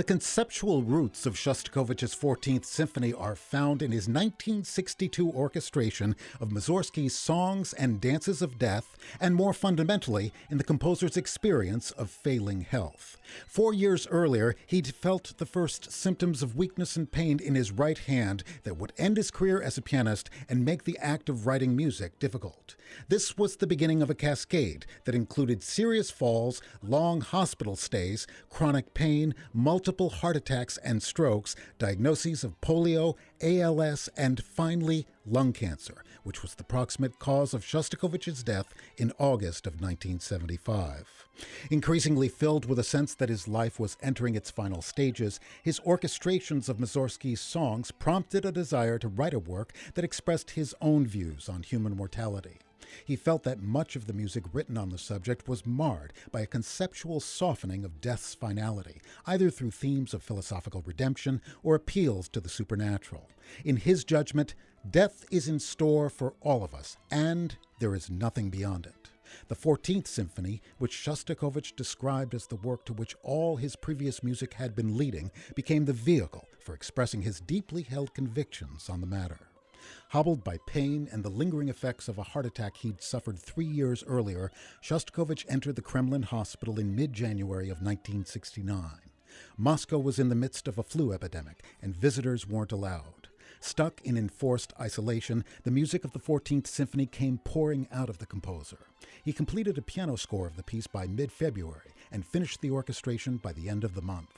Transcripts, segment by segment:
The conceptual roots of Shostakovich's 14th Symphony are found in his 1962 orchestration of Mussorgsky's Songs and Dances of Death, and more fundamentally, in the composer's experience of failing health. 4 years earlier, he'd felt the first symptoms of weakness and pain in his right hand that would end his career as a pianist and make the act of writing music difficult. This was the beginning of a cascade that included serious falls, long hospital stays, chronic pain, multiple heart attacks and strokes, diagnoses of polio, ALS, and finally, lung cancer, which was the proximate cause of Shostakovich's death in August of 1975. Increasingly filled with a sense that his life was entering its final stages, his orchestrations of Mussorgsky's songs prompted a desire to write a work that expressed his own views on human mortality. He felt that much of the music written on the subject was marred by a conceptual softening of death's finality, either through themes of philosophical redemption or appeals to the supernatural. In his judgment, death is in store for all of us, and there is nothing beyond it. The 14th Symphony, which Shostakovich described as the work to which all his previous music had been leading, became the vehicle for expressing his deeply held convictions on the matter. Hobbled by pain and the lingering effects of a heart attack he'd suffered 3 years earlier, Shostakovich entered the Kremlin hospital in mid-January of 1969. Moscow was in the midst of a flu epidemic, and visitors weren't allowed. Stuck in enforced isolation, the music of the 14th Symphony came pouring out of the composer. He completed a piano score of the piece by mid-February and finished the orchestration by the end of the month.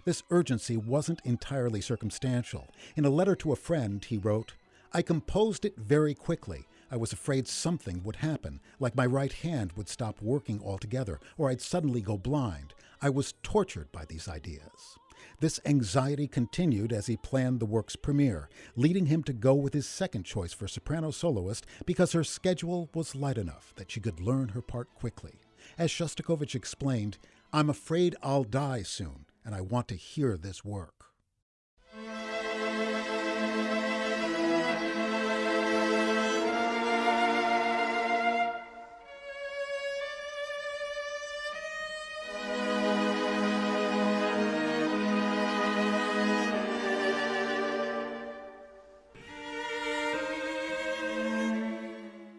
This urgency wasn't entirely circumstantial. In a letter to a friend, he wrote, "I composed it very quickly. I was afraid something would happen, like my right hand would stop working altogether, or I'd suddenly go blind. I was tortured by these ideas." This anxiety continued as he planned the work's premiere, leading him to go with his second choice for soprano soloist because her schedule was light enough that she could learn her part quickly. As Shostakovich explained, "I'm afraid I'll die soon, and I want to hear this work."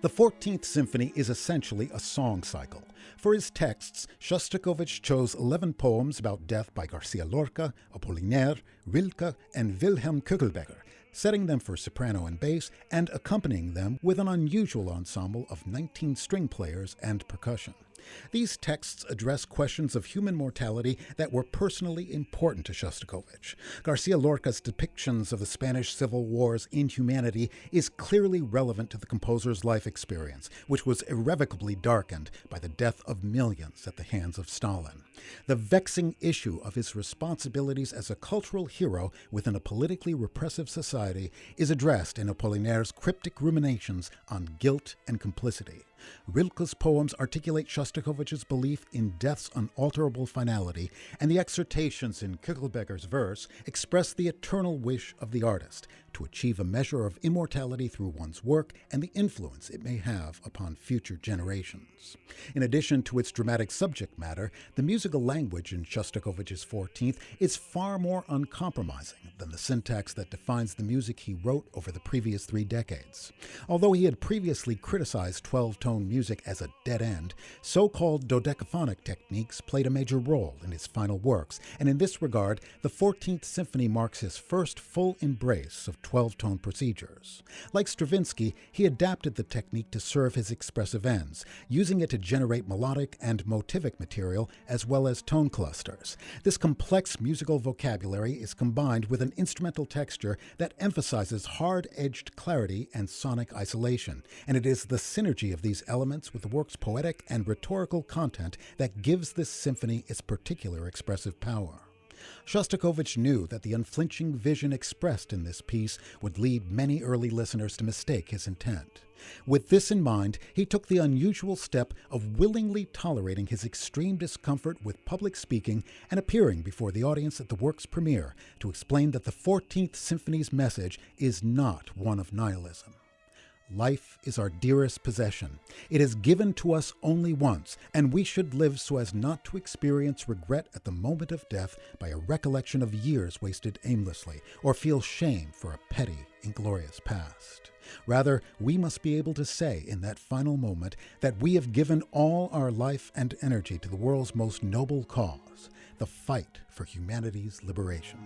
The 14th Symphony is essentially a song cycle. For his texts, Shostakovich chose 11 poems about death by Garcia Lorca, Apollinaire, Rilke, and Wilhelm Köchelbecker, setting them for soprano and bass and accompanying them with an unusual ensemble of 19 string players and percussion. These texts address questions of human mortality that were personally important to Shostakovich. Garcia Lorca's depictions of the Spanish Civil War's inhumanity is clearly relevant to the composer's life experience, which was irrevocably darkened by the death of millions at the hands of Stalin. The vexing issue of his responsibilities as a cultural hero within a politically repressive society is addressed in Apollinaire's cryptic ruminations on guilt and complicity. Rilke's poems articulate Shostakovich's belief in death's unalterable finality, and the exhortations in Köchelbecker's verse express the eternal wish of the artist to achieve a measure of immortality through one's work and the influence it may have upon future generations. In addition to its dramatic subject matter, the musical language in Shostakovich's 14th is far more uncompromising than the syntax that defines the music he wrote over the previous 3 decades. Although he had previously criticized 12-tone music as a dead end, so-called dodecaphonic techniques played a major role in his final works, and in this regard, the 14th Symphony marks his first full embrace of 12-tone procedures. Like Stravinsky, he adapted the technique to serve his expressive ends, using it to generate melodic and motivic material as well as tone clusters. This complex musical vocabulary is combined with an instrumental texture that emphasizes hard-edged clarity and sonic isolation, and it is the synergy of these elements with the work's poetic and rhetorical content that gives this symphony its particular expressive power. Shostakovich knew that the unflinching vision expressed in this piece would lead many early listeners to mistake his intent. With this in mind, he took the unusual step of willingly tolerating his extreme discomfort with public speaking and appearing before the audience at the work's premiere to explain that the 14th Symphony's message is not one of nihilism. Life is our dearest possession. It is given to us only once, and we should live so as not to experience regret at the moment of death by a recollection of years wasted aimlessly, or feel shame for a petty, inglorious past. Rather, we must be able to say in that final moment that we have given all our life and energy to the world's most noble cause, the fight for humanity's liberation.